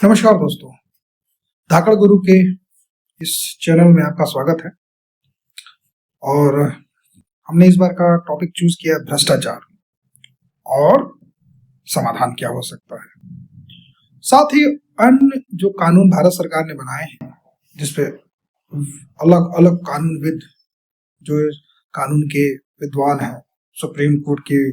नमस्कार दोस्तों, धाकड़ गुरु के इस चैनल में आपका स्वागत है। और हमने इस बार का टॉपिक चूज किया भ्रष्टाचार और समाधान क्या हो सकता है। साथ ही अन्य जो कानून भारत सरकार ने बनाए हैं, जिसपे अलग अलग कानूनविद जो कानून के विद्वान हैं, सुप्रीम कोर्ट के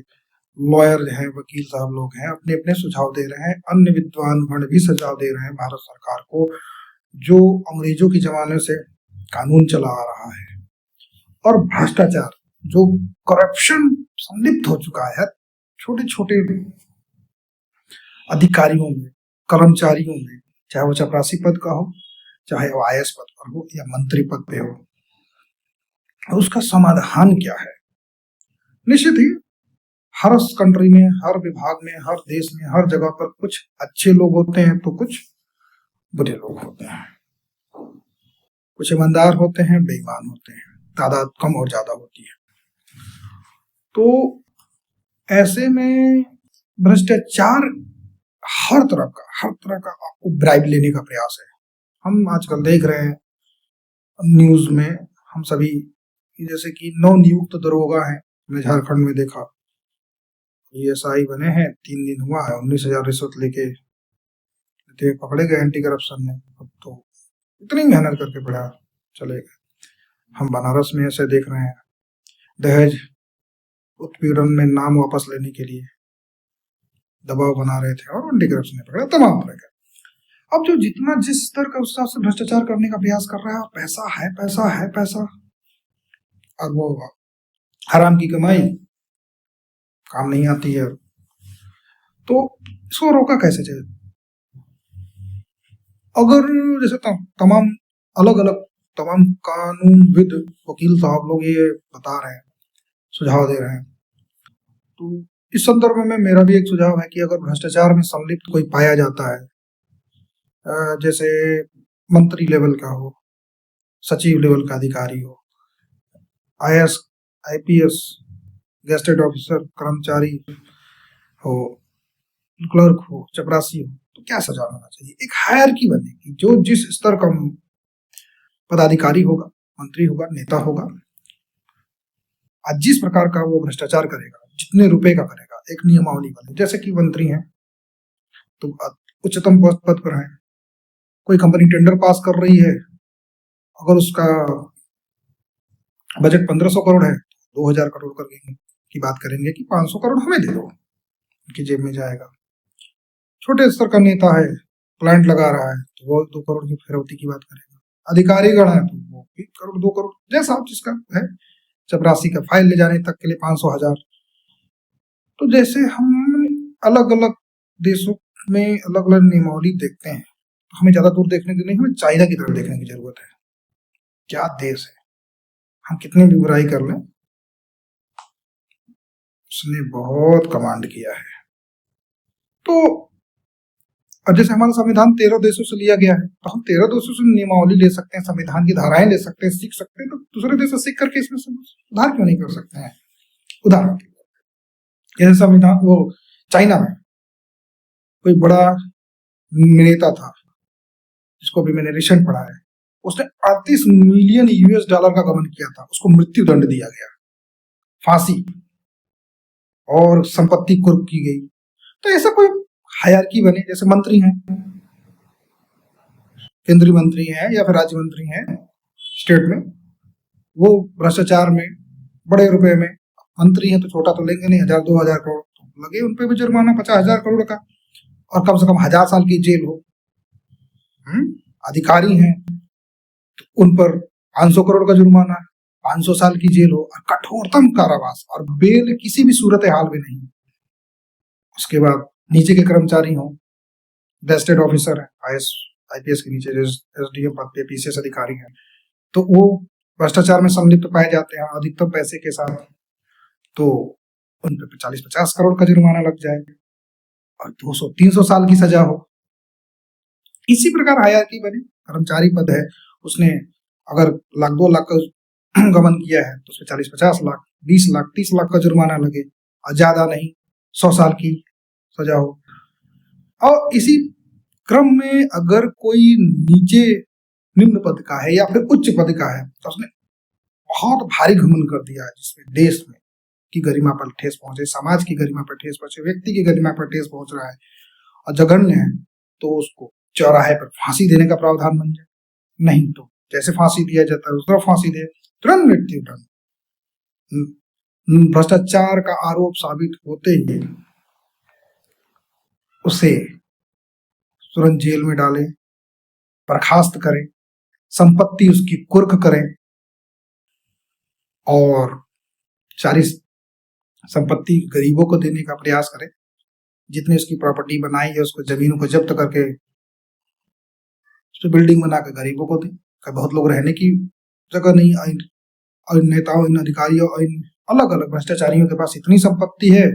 लॉयर हैं, वकील साहब लोग हैं, अपने अपने सुझाव दे रहे हैं। अन्य विद्वान गण भी सुझाव दे रहे हैं भारत सरकार को, जो अंग्रेजों के जमाने से कानून चला आ रहा है और भ्रष्टाचार जो करप्शन संलिप्त हो चुका है छोटे छोटे अधिकारियों में, कर्मचारियों में, चाहे वो चपरासी पद का हो, चाहे वो IAS पद पर हो या मंत्री पद पे हो, उसका समाधान क्या है। निश्चित ही हर कंट्री में, हर विभाग में, हर देश में, हर जगह पर कुछ अच्छे लोग होते हैं तो कुछ बुरे लोग होते हैं, कुछ ईमानदार होते हैं, बेईमान होते हैं, तादाद कम और ज्यादा होती है। तो ऐसे में भ्रष्टाचार हर तरह का आपको ब्राइब लेने का प्रयास है। हम आजकल देख रहे हैं न्यूज में, हम सभी, जैसे कि नवनियुक्त दरोगा है, मैं झारखंड में देखा, ESI बने हैं, 3 दिन हुआ है, 19,000 रिश्वत लेके पकड़े गए एंटी करप्शन में। अब तो इतनी मेहनत करके पड़ा चले गए। हम बनारस में ऐसे देख रहे हैं, दहेज उत्पीड़न में नाम वापस लेने के लिए दबाव बना रहे थे और एंटी करप्शन ने पकड़ा, तमाम तरह के। अब जो जितना जिस स्तर का उस हिसाब से भ्रष्टाचार करने का प्रयास कर रहा है, पैसा है पैसा, और वो हराम की कमाई काम नहीं आती है। तो इसको रोका कैसे जाए? अगर जैसे तमाम तमाम कानूनविद वकील साहब लोग ये बता रहे हैं, सुझाव दे रहे हैं, तो इस संदर्भ में मेरा भी एक सुझाव है कि अगर भ्रष्टाचार में संलिप्त कोई पाया जाता है, जैसे मंत्री लेवल का हो, सचिव लेवल का अधिकारी हो, IAS IPS गेस्टेड ऑफिसर कर्मचारी हो, क्लर्क हो, चपरासी हो, तो क्या सजा होना चाहिए? एक हायरार्की बनेगी, जो जिस स्तर का पदाधिकारी होगा, मंत्री होगा, नेता होगा, आज जिस प्रकार का वो भ्रष्टाचार करेगा, जितने रुपए का करेगा, एक नियमावली बने। जैसे कि मंत्री हैं तो उच्चतम पद पर हैं, कोई कंपनी टेंडर पास कर रही है, अगर उसका बजट 1500 करोड़ है, 2000 करोड़ करके की बात करेंगे कि 500 करोड़ हमें दे दो, उनकी जेब में जाएगा। छोटे स्तर का नेता है, प्लांट लगा रहा है, तो वो 2 करोड़ की फिरौती की बात करेगा। अधिकारी गण है तो वो 1 करोड़ 2 करोड़, जैसा जिसका है। चपरासी का फाइल ले जाने तक के लिए 500 हजार। तो जैसे हम अलग अलग देशों में अलग अलग नियमावली देखते हैं, तो हमें ज्यादा दूर देखने की नहीं, हमें चाइना की तरफ देखने की जरूरत है। क्या देश है, हम कितनी भी बुराई कर लें, उसने बहुत कमांड किया है। तो अब जैसे हमारा संविधान 13 देशों से लिया गया है, तो हम 13 देशों से नियमावली ले सकते हैं, संविधान की धाराएं ले सकते हैं, सीख सकते हैं। तो दूसरे देश से सीख करके इसमें सुधार क्यों नहीं कर सकते हैं? उदाहरण जैसे संविधान, वो चाइना में कोई बड़ा नेता था, जिसको भी मैंने रिसेंट पढ़ा है, उसने 38 मिलियन US डॉलर का गबन किया था, उसको मृत्यु दंड दिया गया, फांसी और संपत्ति कुर्क की गई। तो ऐसा कोई हायरार्की बने। जैसे मंत्री हैं, केंद्रीय मंत्री हैं या फिर राज्य मंत्री हैं स्टेट में, वो भ्रष्टाचार में बड़े रुपए में, मंत्री हैं तो छोटा तो लेंगे नहीं, 1000-2000 करोड़ तो लगे, उन पे भी जुर्माना 50,000 करोड़ का, और कम से कम 1000 साल की जेल हो। अधिकारी हैं तो उन पर 500 करोड़ का जुर्माना, 500 साल की जेल हो और कठोरतम कारावास, और बेल किसी भी सूरत हाल में नहीं। उसके बाद नीचे के कर्मचारी हों, गेस्टेड ऑफिसर है, IAS IPS के नीचे SDM पद पे PCS अधिकारी हैं, तो वो भ्रष्टाचार में संलिप्त पाए जाते हैं अधिकतम पैसे के साथ, तो उन पे 40-50 करोड़ का जुर्माना लग जाए और 200-300 साल की सजा हो। इसी प्रकार हायरार्की बने। कर्मचारी पद है, उसने अगर 1-2 लाख का गबन किया है तो उसमें 40-50 लाख, 20 लाख, 30 लाख का जुर्माना लगे, और ज्यादा नहीं, 100 साल की सजा हो। और इसी क्रम में अगर कोई नीचे निम्न पद का है या फिर उच्च पद का है तो उसने बहुत भारी घमंड कर दिया है, जिसमें देश में की गरिमा पर ठेस पहुंचे, समाज की गरिमा पर ठेस पहुंचे, व्यक्ति की गरिमा पर ठेस पहुंच रहा है और जघन्य है, तो उसको चौराहे पर फांसी देने का प्रावधान बन जाए। नहीं तो जैसे फांसी दिया जाता है उस तरह फांसी दे, तुरंत मृत्युदंड। भ्रष्टाचार का आरोप साबित होते ही उसे तुरंत जेल में डाले, बर्खास्त करें, संपत्ति उसकी कुर्क करें और सारी संपत्ति गरीबों को देने का प्रयास करें। जितने उसकी प्रॉपर्टी बनाई है उसको जमीनों को जब्त करके उसको बिल्डिंग बना के गरीबों को दें। बहुत लोग रहने की जगह नहीं, इन नेताओं, इन अधिकारियों, इन अलग अलग भ्रष्टाचारियों के पास इतनी संपत्ति है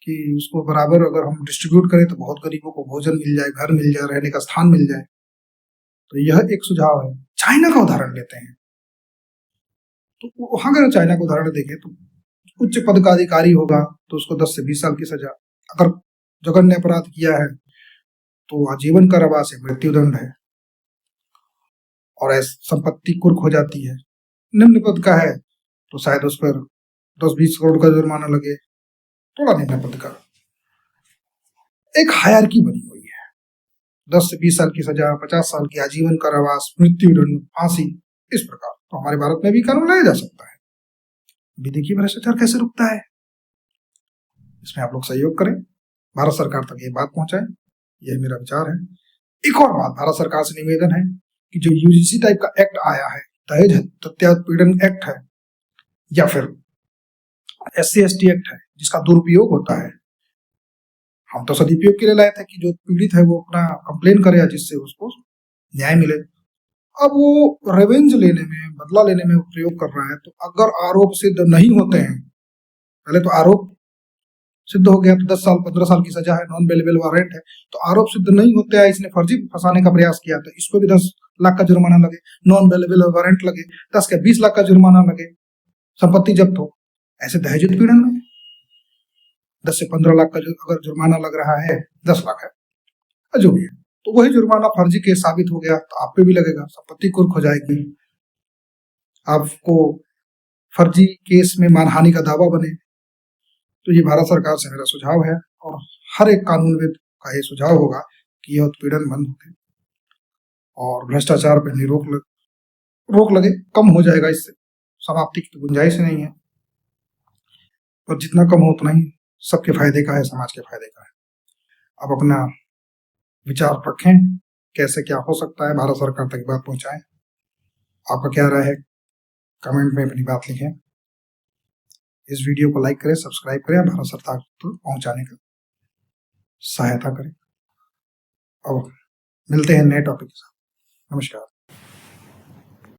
कि उसको बराबर अगर हम डिस्ट्रीब्यूट करें तो बहुत गरीबों को भोजन मिल जाए, घर मिल जाए, रहने का स्थान मिल जाए। तो यह एक सुझाव है। चाइना का उदाहरण लेते हैं, तो वहां अगर चाइना का उदाहरण देखें तो उच्च पद का अधिकारी होगा तो उसको 10 से 20 साल की सजा, अगर जघन्य अपराध किया है तो आजीवन कारावास है, मृत्युदंड है और संपत्ति कुर्क हो जाती है। निम्न पद का है तो शायद उस पर 10-20 करोड़ का जुर्माना लगे, थोड़ा निम्न पद का। एक हायरार्की बनी हुई है, 10 से 20 साल की सजा, 50 साल की आजीवन कारावास, मृत्युदंड, फांसी, इस प्रकार। तो हमारे भारत में भी कानून लाया जा सकता है। अभी देखिए भ्रष्टाचार कैसे रुकता है। इसमें आप लोग सहयोग करें, भारत सरकार तक ये बात पहुंचाएं, यह मेरा विचार है। एक और बात, भारत सरकार से निवेदन है कि जो यूजीसी टाइप का एक्ट आया है, दहेज हत्यापीड़न एक्ट है या फिर SC/ST एक्ट है, जिसका दुरुपयोग होता है, हम तो सदुपयोग के लिए लाए थे कि जो पीड़ित है वो अपना कंप्लेन करे जिससे उसको न्याय मिले। अब वो रेवेंज लेने में, बदला लेने में प्रयोग कर रहा है। तो अगर आरोप सिद्ध नहीं होते हैं, पहले तो आरोप सिद्ध हो गया तो 10 साल 15 साल की सजा है, नॉन बेलेबल वारंट है। तो आरोप सिद्ध नहीं होते हैं, इसने फर्जी फंसाने का प्रयास किया तो इसको भी 10 लाख का जुर्माना लगे, नॉन बेलेबल वारंट लगे, 10 के 20 लाख का जुर्माना लगे, संपत्ति जब्त हो। ऐसे दहेज उत्पीड़न में 10 से 15 लाख का अगर जुर्माना लग रहा है, 10 लाख है जो भी है, तो वही जुर्माना फर्जी केस साबित हो गया तो आप पे भी लगेगा, संपत्ति कुर्क हो जाएगी, आपको फर्जी केस में मानहानि का दावा बने। तो ये भारत सरकार से मेरा सुझाव है और हर एक कानूनविद का ये सुझाव होगा कि यह उत्पीड़न बंद हो और भ्रष्टाचार पर रोक लगे, कम हो जाएगा। इससे समाप्ति की तो गुंजाइश ही नहीं है, और जितना कम हो उतना ही सबके फायदे का है, समाज के फायदे का है। अब अपना विचार रखें, कैसे क्या हो सकता है, भारत सरकार तक बात पहुंचाएं। आपका क्या राय है, कमेंट में अपनी बात लिखें। इस वीडियो को लाइक करें, सब्सक्राइब करें, भारत सरकार तक पहुंचाने का सहायता करें। अब मिलते हैं नए टॉपिक के साथ। नमस्कार।